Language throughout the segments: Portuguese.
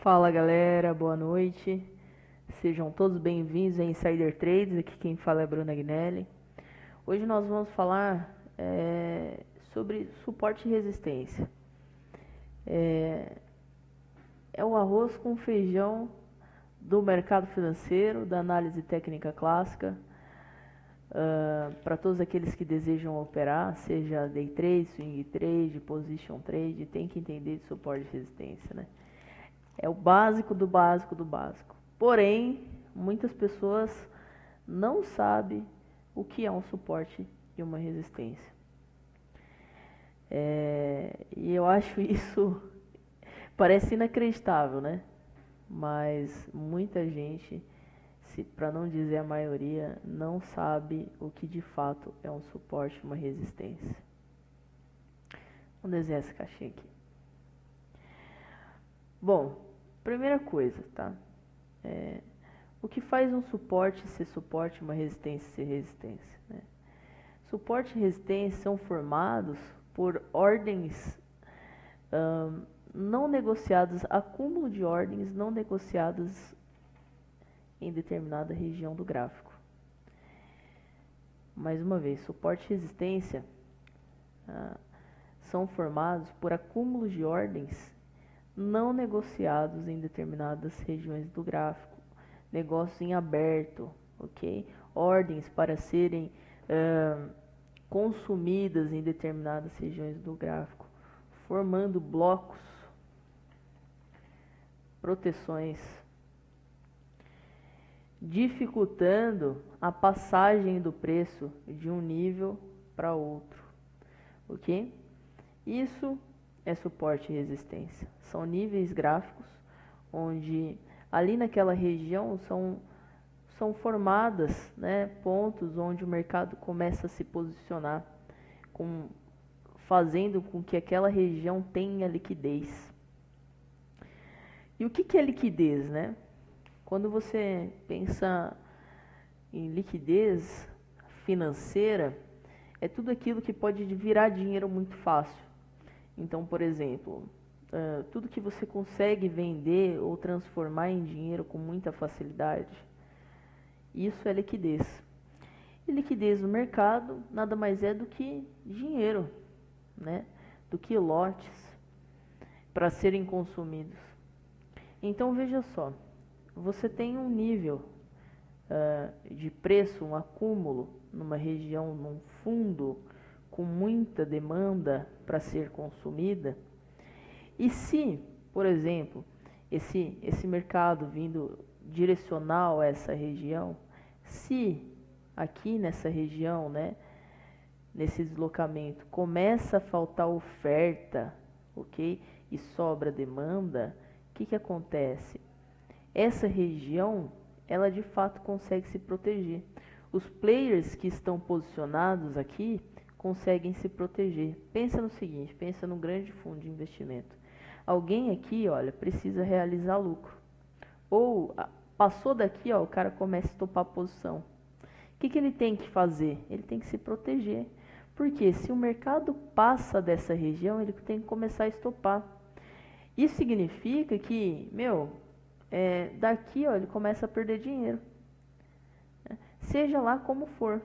Fala galera, boa noite. Sejam todos bem-vindos a Insider Trades. Aqui quem fala é Bruna Agnelli. Hoje nós vamos falar sobre suporte e resistência. É o arroz com feijão do mercado financeiro, da análise técnica clássica. Para todos aqueles que desejam operar, seja day trade, swing trade, position trade, tem que entender de suporte e resistência, né? É o básico do básico do básico. Porém, muitas pessoas não sabem o que é um suporte e uma resistência. E eu acho isso parece inacreditável, né? Mas muita gente, para não dizer a maioria, não sabe o que de fato é um suporte e uma resistência. Vamos desenhar essa caixinha aqui. Bom, primeira coisa, tá? O que faz um suporte ser suporte, uma resistência ser resistência, né? Suporte e resistência são formados por ordens não negociadas, acúmulo de ordens não negociadas em determinada região do gráfico. Mais uma vez, suporte e resistência são formados por acúmulos de ordens não negociados em determinadas regiões do gráfico, negócios em aberto, ok? Ordens para serem consumidas em determinadas regiões do gráfico, formando blocos, proteções, dificultando a passagem do preço de um nível para outro, ok? Isso é suporte e resistência. São níveis gráficos onde ali naquela região são formadas, né, pontos onde o mercado começa a se posicionar, fazendo com que aquela região tenha liquidez. E o que é liquidez, né? Quando você pensa em liquidez financeira, é tudo aquilo que pode virar dinheiro muito fácil. Então, por exemplo, tudo que você consegue vender ou transformar em dinheiro com muita facilidade, isso é liquidez. E liquidez no mercado nada mais é do que dinheiro, né? Do que lotes para serem consumidos. Então veja só, você tem um nível de preço, um acúmulo numa região, num fundo com muita demanda para ser consumida. E se, por exemplo, esse mercado vindo direcional a essa região, se aqui nessa região, né, nesse deslocamento, começa a faltar oferta, ok? E sobra demanda, o que acontece? Essa região, ela de fato consegue se proteger. Os players que estão posicionados aqui conseguem se proteger. Pensa no seguinte, pensa num grande fundo de investimento. Alguém aqui, olha, precisa realizar lucro. Ou passou daqui, ó, o cara começa a estopar a posição. O que ele tem que fazer? Ele tem que se proteger. Porque se o mercado passa dessa região, ele tem que começar a estopar. Isso significa que, daqui, ó, ele começa a perder dinheiro. Seja lá como for.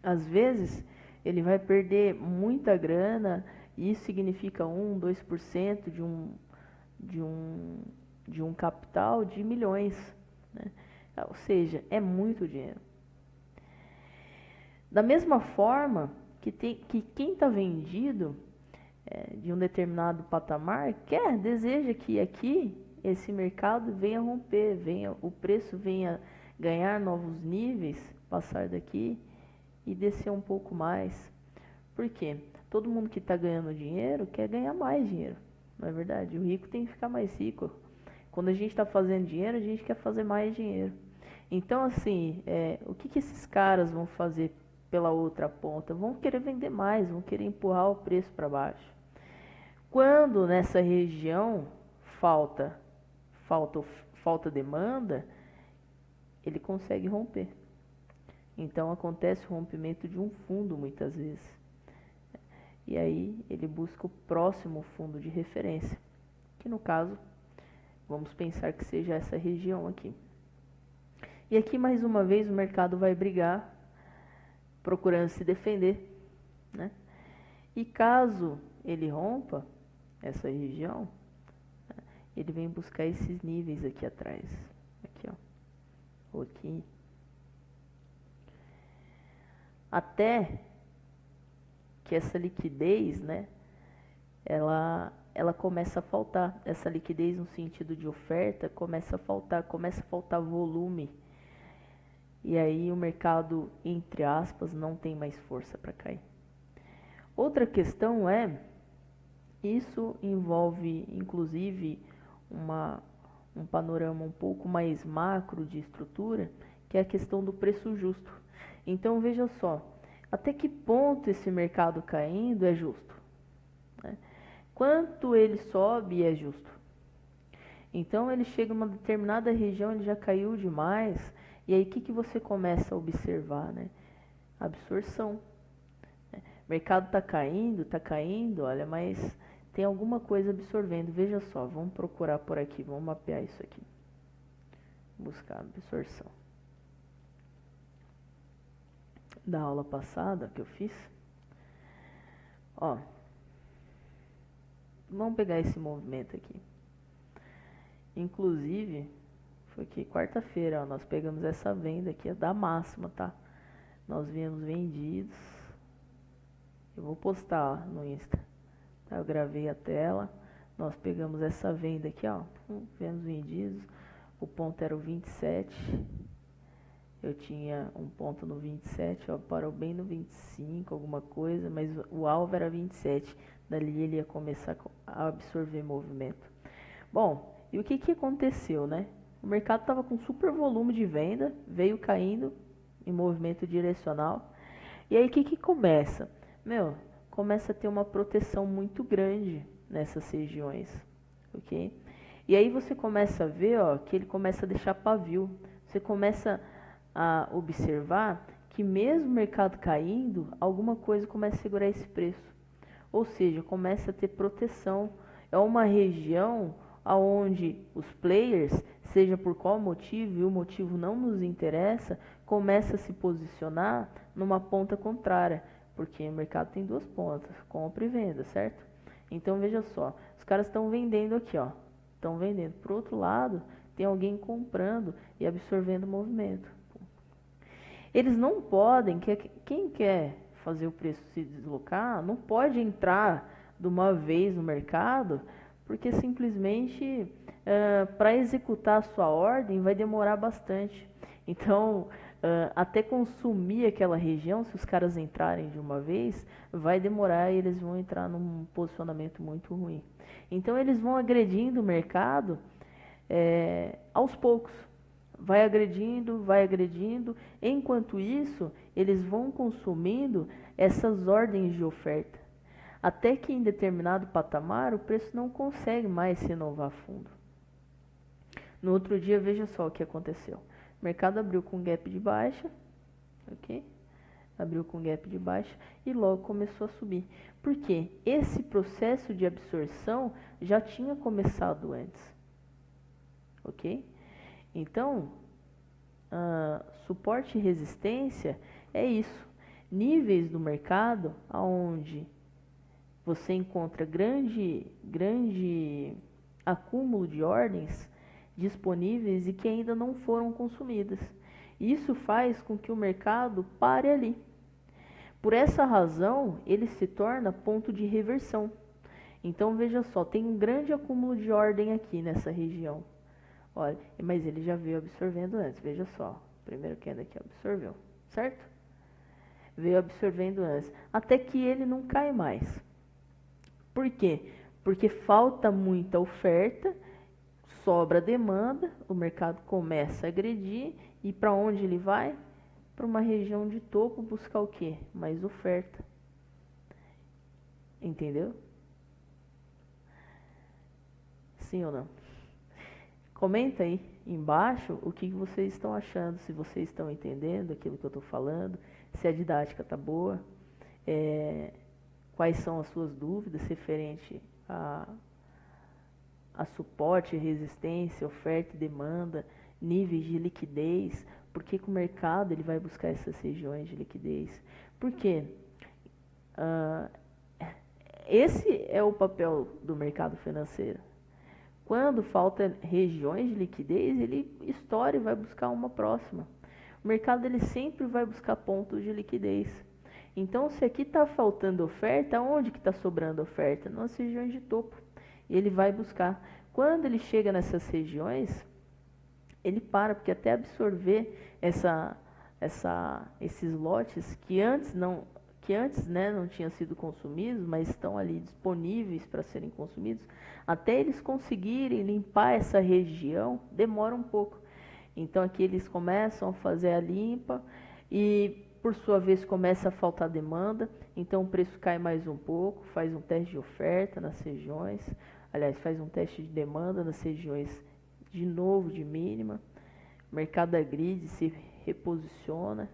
Às vezes, ele vai perder muita grana, e isso significa 1, 2% de um capital de milhões, né? Ou seja, é muito dinheiro. Da mesma forma que quem está vendido de um determinado patamar deseja que aqui esse mercado venha romper, o preço venha ganhar novos níveis, passar daqui e descer um pouco mais. Por quê? Todo mundo que está ganhando dinheiro quer ganhar mais dinheiro, não é verdade? O rico tem que ficar mais rico. Quando a gente está fazendo dinheiro, a gente quer fazer mais dinheiro. Então, assim, o que esses caras vão fazer pela outra ponta? Vão querer vender mais, vão querer empurrar o preço para baixo. Quando nessa região falta demanda, ele consegue romper. Então acontece o rompimento de um fundo muitas vezes. E aí ele busca o próximo fundo de referência, que no caso Vamos pensar que seja essa região aqui. E aqui, mais uma vez, o mercado vai brigar, procurando se defender, né? E caso ele rompa essa região, ele vem buscar esses níveis aqui atrás. Aqui, ó. Ou aqui. Até que essa liquidez, né? Ela começa a faltar. Essa liquidez no sentido de oferta começa a faltar volume. E aí o mercado, entre aspas, não tem mais força para cair. Outra questão isso envolve inclusive um panorama um pouco mais macro de estrutura, que é a questão do preço justo. Então veja só, até que ponto esse mercado caindo é justo? Né? Quanto ele sobe é justo? Então ele chega em uma determinada região, ele já caiu demais, e aí o que você começa a observar? Né? Absorção. O mercado está caindo, olha, mas tem alguma coisa absorvendo. Veja só, vamos procurar por aqui, vamos mapear isso aqui. Buscar absorção. Da aula passada que eu fiz. Ó, vamos pegar esse movimento aqui. Inclusive, foi aqui quarta-feira, nós pegamos essa venda aqui, é da máxima, tá? Nós viemos vendidos. Eu vou postar no Insta. Tá? Eu gravei a tela. Nós pegamos essa venda aqui, ó. Viemos vendidos. O ponto era o 27. Eu tinha um ponto no 27, ó, parou bem no 25, alguma coisa, mas o alvo era 27. Dali ele ia começar a absorver movimento. Bom, e o que aconteceu, né? O mercado estava com super volume de venda, veio caindo em movimento direcional. E aí o que começa? Começa a ter uma proteção muito grande nessas regiões, ok? E aí você começa a ver, ó, que ele começa a deixar pavio. Você começa a observar que mesmo o mercado caindo, alguma coisa começa a segurar esse preço. Ou seja, começa a ter proteção. É uma região onde os players, seja por qual motivo, e o motivo não nos interessa, começa a se posicionar numa ponta contrária. Porque o mercado tem duas pontas, compra e venda, certo? Então veja só, os caras estão vendendo aqui, ó. Estão vendendo. Por outro lado, tem alguém comprando e absorvendo o movimento. Eles não podem, quem quer fazer o preço se deslocar, não pode entrar de uma vez no mercado, porque simplesmente para executar a sua ordem vai demorar bastante. Então, até consumir aquela região, se os caras entrarem de uma vez, vai demorar e eles vão entrar num posicionamento muito ruim. Então, eles vão agredindo o mercado aos poucos. Vai agredindo. Enquanto isso, eles vão consumindo essas ordens de oferta. Até que em determinado patamar, o preço não consegue mais se renovar a fundo. No outro dia, veja só o que aconteceu. O mercado abriu com gap de baixa, ok? Abriu com gap de baixa e logo começou a subir. Por quê? Esse processo de absorção já tinha começado antes, ok? Então, suporte e resistência é isso. Níveis do mercado onde você encontra grande acúmulo de ordens disponíveis e que ainda não foram consumidas. Isso faz com que o mercado pare ali. Por essa razão, ele se torna ponto de reversão. Então, veja só, tem um grande acúmulo de ordem aqui nessa região. Olha, mas ele já veio absorvendo antes, veja só. O primeiro candle aqui absorveu, certo? Veio absorvendo antes, até que ele não cai mais. Por quê? Porque falta muita oferta, sobra demanda, o mercado começa a agredir e para onde ele vai? Para uma região de topo buscar o quê? Mais oferta. Entendeu? Sim ou não? Comenta aí embaixo o que vocês estão achando, se vocês estão entendendo aquilo que eu estou falando, se a didática está boa, quais são as suas dúvidas referente a suporte, resistência, oferta e demanda, níveis de liquidez. Por que que o mercado ele vai buscar essas regiões de liquidez? Por quê? Ah, esse é o papel do mercado financeiro. Quando falta regiões de liquidez, ele estoura e vai buscar uma próxima. O mercado ele sempre vai buscar pontos de liquidez. Então, se aqui está faltando oferta, onde que está sobrando oferta? Nas regiões de topo. E ele vai buscar. Quando ele chega nessas regiões, ele para, porque até absorver esses lotes que antes não tinham sido consumidos, mas estão ali disponíveis para serem consumidos, até eles conseguirem limpar essa região, demora um pouco. Então aqui eles começam a fazer a limpa e, por sua vez, começa a faltar demanda, então o preço cai mais um pouco, faz um teste de oferta nas regiões, aliás, faz um teste de demanda nas regiões de novo de mínima, o mercado da grid se reposiciona,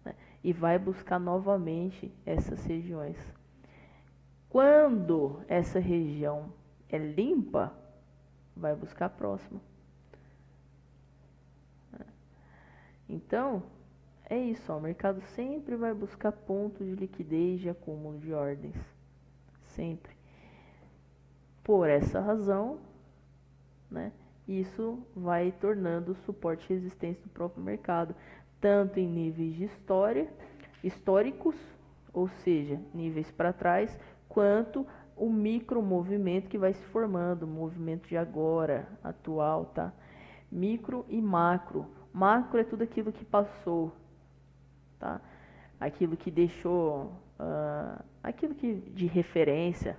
né, e vai buscar novamente essas regiões. Quando essa região é limpa, vai buscar a próxima. Então, é isso, ó, o mercado sempre vai buscar pontos de liquidez de acúmulo de ordens. Sempre. Por essa razão, né, isso vai tornando suporte e resistência do próprio mercado, tanto em níveis de históricos, ou seja, níveis para trás, quanto o micro movimento que vai se formando, o movimento de agora, atual, tá? Micro e macro. Macro é tudo aquilo que passou, tá? Aquilo que deixou, aquilo que de referência.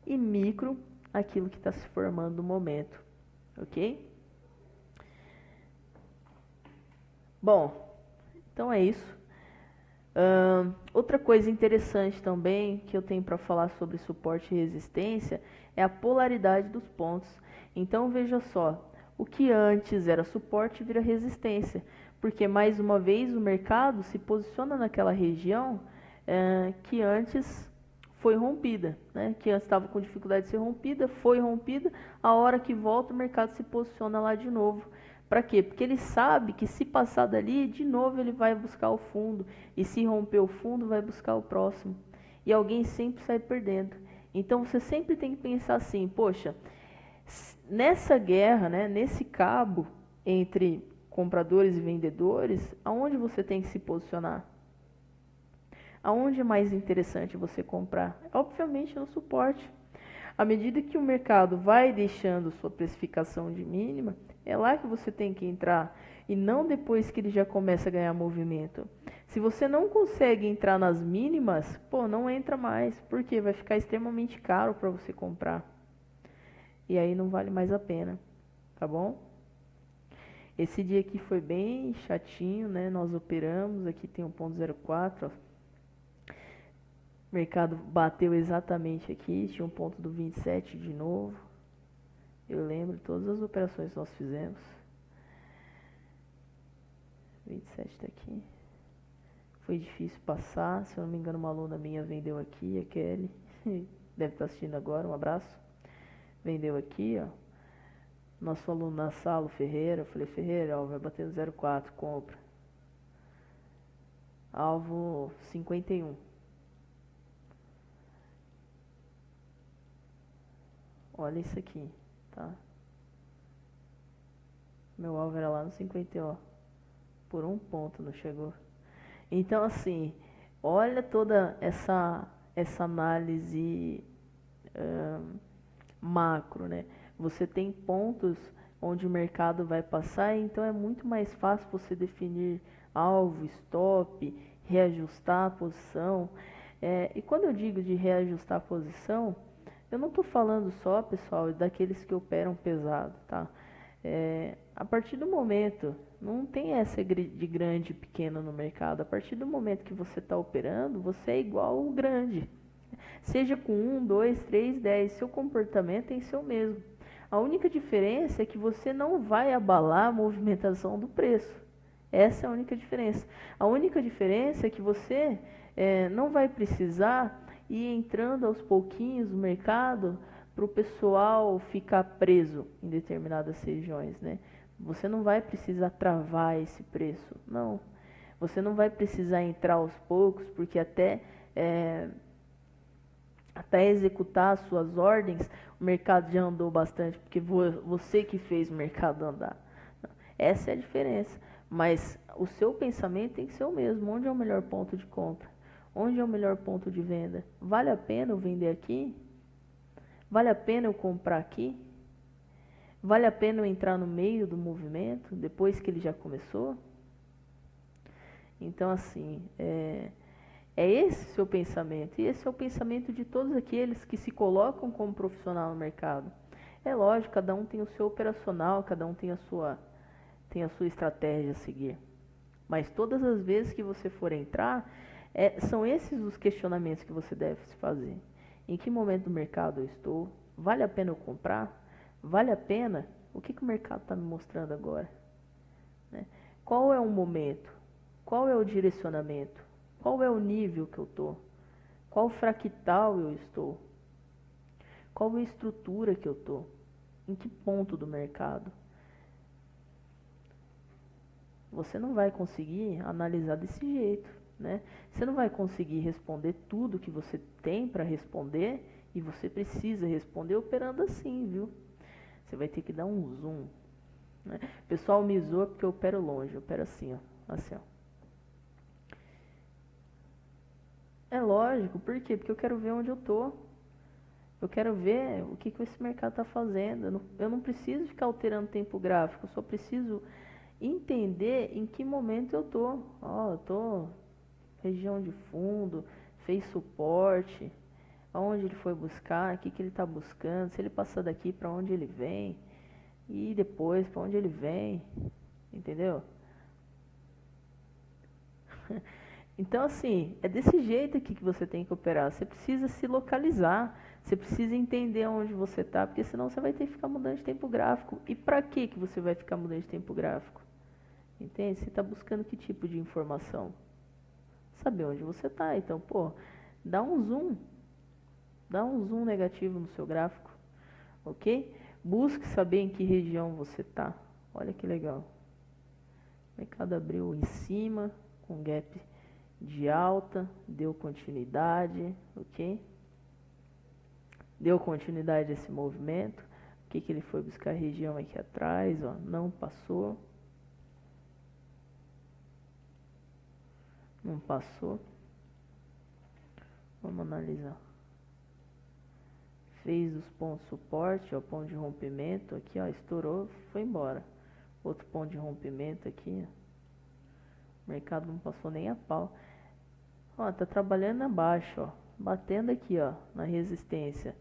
E micro, aquilo que está se formando no momento, ok? Bom, então é isso. Outra coisa interessante também que eu tenho para falar sobre suporte e resistência é a polaridade dos pontos. Então veja só, o que antes era suporte vira resistência, porque mais uma vez o mercado se posiciona naquela região que antes foi rompida, né? Que antes estava com dificuldade de ser rompida, foi rompida, a hora que volta o mercado se posiciona lá de novo. Para quê? Porque ele sabe que se passar dali, de novo ele vai buscar o fundo, e se romper o fundo, vai buscar o próximo. E alguém sempre sai perdendo. Então você sempre tem que pensar assim, poxa, nessa guerra, né, nesse cabo entre compradores e vendedores, aonde você tem que se posicionar? Aonde é mais interessante você comprar? Obviamente no suporte. À medida que o mercado vai deixando sua precificação de mínima, é lá que você tem que entrar e não depois que ele já começa a ganhar movimento. Se você não consegue entrar nas mínimas, pô, não entra mais, porque vai ficar extremamente caro para você comprar. E aí não vale mais a pena, tá bom? Esse dia aqui foi bem chatinho, né? Nós operamos, aqui tem 1.04, ó. O mercado bateu exatamente aqui, tinha um ponto do 27 de novo. Eu lembro de todas as operações que nós fizemos. 27 está aqui. Foi difícil passar, se eu não me engano uma aluna minha vendeu aqui, a Kelly. Deve estar assistindo agora, um abraço. Vendeu aqui, ó. Nosso aluno na sala, o Ferreira. Eu falei, Ferreira, ó, vai bater no 0,4, compra. Alvo 51. Olha isso aqui, tá? Meu alvo era lá no 50, ó. Por um ponto não chegou. Então, assim, olha toda essa análise macro, né? Você tem pontos onde o mercado vai passar, então é muito mais fácil você definir alvo, stop, reajustar a posição. E quando eu digo de reajustar a posição, eu não estou falando só, pessoal, daqueles que operam pesado, tá? A partir do momento, não tem essa de grande e pequeno no mercado. A partir do momento que você está operando, você é igual ao grande. Seja com 1, 2, 3, 10, seu comportamento tem que ser o mesmo. A única diferença é que você não vai abalar a movimentação do preço. Essa é a única diferença. A única diferença é que você não vai precisar ir entrando aos pouquinhos no mercado para o pessoal ficar preso em determinadas regiões, né? Você não vai precisar travar esse preço, não. Você não vai precisar entrar aos poucos, porque até executar as suas ordens, o mercado já andou bastante, porque você que fez o mercado andar. Essa é a diferença. Mas o seu pensamento tem que ser o mesmo. Onde é o melhor ponto de compra? Onde é o melhor ponto de venda? Vale a pena eu vender aqui? Vale a pena eu comprar aqui? Vale a pena eu entrar no meio do movimento, depois que ele já começou? Então, assim, é esse o seu pensamento. E esse é o pensamento de todos aqueles que se colocam como profissional no mercado. É lógico, cada um tem o seu operacional, cada um tem a sua estratégia a seguir. Mas todas as vezes que você for entrar, são esses os questionamentos que você deve se fazer. Em que momento do mercado eu estou? Vale a pena eu comprar? Vale a pena? O que o mercado está me mostrando agora? Né? Qual é o momento? Qual é o direcionamento? Qual é o nível que eu estou? Qual fractal eu estou? Qual é a estrutura que eu estou? Em que ponto do mercado? Você não vai conseguir analisar desse jeito, né? Você não vai conseguir responder tudo que você tem para responder e você precisa responder operando assim, viu? Você vai ter que dar um zoom, né? O pessoal me zoa porque eu opero longe, eu opero assim, ó, assim, ó. É lógico, por quê? Porque eu quero ver onde eu tô. Eu quero ver o que esse mercado está fazendo. Eu não preciso ficar alterando tempo gráfico, eu só preciso entender em que momento eu tô. Ó, eu tô região de fundo, fez suporte, aonde ele foi buscar, o que ele está buscando, se ele passar daqui para onde ele vem e depois para onde ele vem, entendeu? Então, assim, é desse jeito aqui que você tem que operar. Você precisa se localizar, você precisa entender onde você está, porque senão você vai ter que ficar mudando de tempo gráfico. E para que você vai ficar mudando de tempo gráfico? Entende? Você está buscando que tipo de informação? Saber onde você está. Então, pô, dá um zoom negativo no seu gráfico, ok? Busque saber em que região você está. Olha que legal. O mercado abriu em cima, com gap de alta, deu continuidade, ok? Deu continuidade a esse movimento. O que ele foi buscar? A região aqui atrás, ó, não passou. Não passou. Vamos analisar. Fez os pontos de suporte, ó, ponto de rompimento, aqui, ó, estourou, foi embora. Outro ponto de rompimento aqui, ó. O mercado não passou nem a pau. Ó, tá trabalhando abaixo, ó, batendo aqui, ó, na resistência.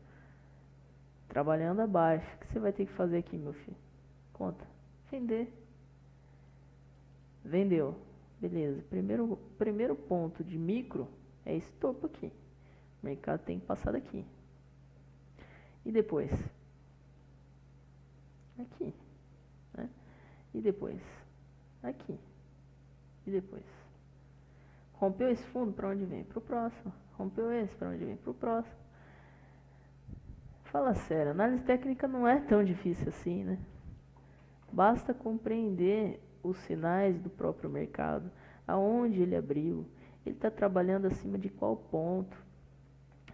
Trabalhando abaixo. O que você vai ter que fazer aqui, meu filho? Conta. Vender. Vendeu. Beleza. Primeiro ponto de micro é esse topo aqui. O mercado tem que passar daqui. E depois? Aqui. Né? E depois? Aqui. E depois? Rompeu esse fundo, para onde vem? Para o próximo. Rompeu esse, para onde vem? Para o próximo. Fala sério, análise técnica não é tão difícil assim, né? Basta compreender os sinais do próprio mercado, aonde ele abriu, ele está trabalhando acima de qual ponto.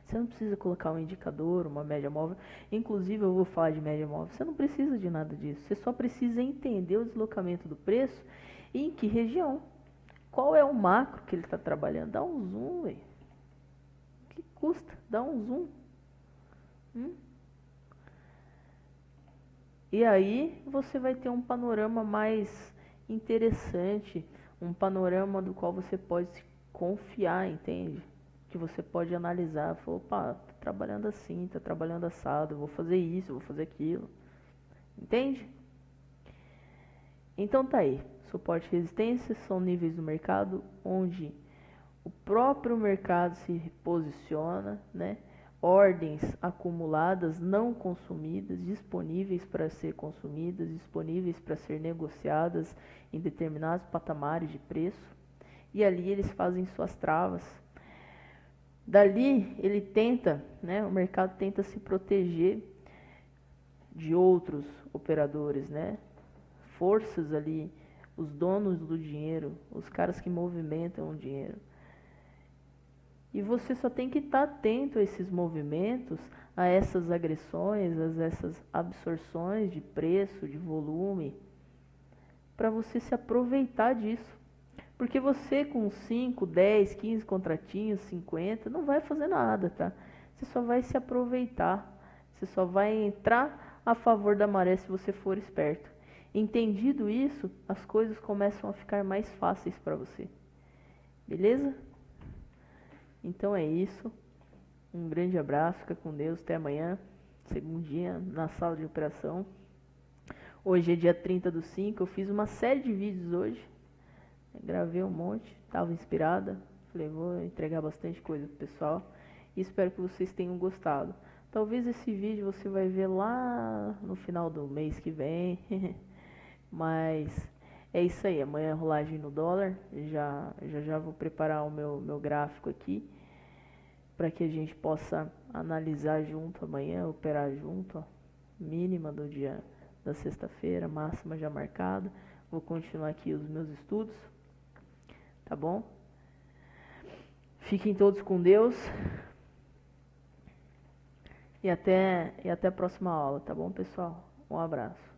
Você não precisa colocar um indicador, uma média móvel. Inclusive, eu vou falar de média móvel. Você não precisa de nada disso. Você só precisa entender o deslocamento do preço e em que região. Qual é o macro que ele está trabalhando? Dá um zoom, velho. O que custa? Dá um zoom. E aí você vai ter um panorama mais interessante, um panorama do qual você pode confiar, entende? Que você pode analisar, falar, opa, tá trabalhando assim, tá trabalhando assado, eu vou fazer isso, eu vou fazer aquilo. Entende? Então tá aí, suporte e resistência são níveis do mercado onde o próprio mercado se posiciona, né? Ordens acumuladas, não consumidas, disponíveis para ser consumidas, disponíveis para ser negociadas em determinados patamares de preço. E ali eles fazem suas travas. Dali ele tenta, né, o mercado tenta se proteger de outros operadores, né? Forças ali, os donos do dinheiro, os caras que movimentam o dinheiro. E você só tem que estar atento a esses movimentos, a essas agressões, a essas absorções de preço, de volume, para você se aproveitar disso. Porque você com 5, 10, 15 contratinhos, 50, não vai fazer nada, tá? Você só vai se aproveitar. Você só vai entrar a favor da maré se você for esperto. Entendido isso, as coisas começam a ficar mais fáceis para você. Beleza? Então é isso. Um grande abraço, fica com Deus, até amanhã. Segundo dia na sala de operação. Hoje é dia 30/5, eu fiz uma série de vídeos hoje. Gravei um monte, estava inspirada. Falei, vou entregar bastante coisa pro pessoal. E espero que vocês tenham gostado. Talvez esse vídeo você vai ver lá no final do mês que vem. Mas é isso aí, amanhã é rolagem no dólar. Já vou preparar o meu gráfico aqui para que a gente possa analisar junto amanhã, operar junto, ó, mínima do dia da sexta-feira, máxima já marcada. Vou continuar aqui os meus estudos, tá bom? Fiquem todos com Deus e até a próxima aula, tá bom, pessoal? Um abraço.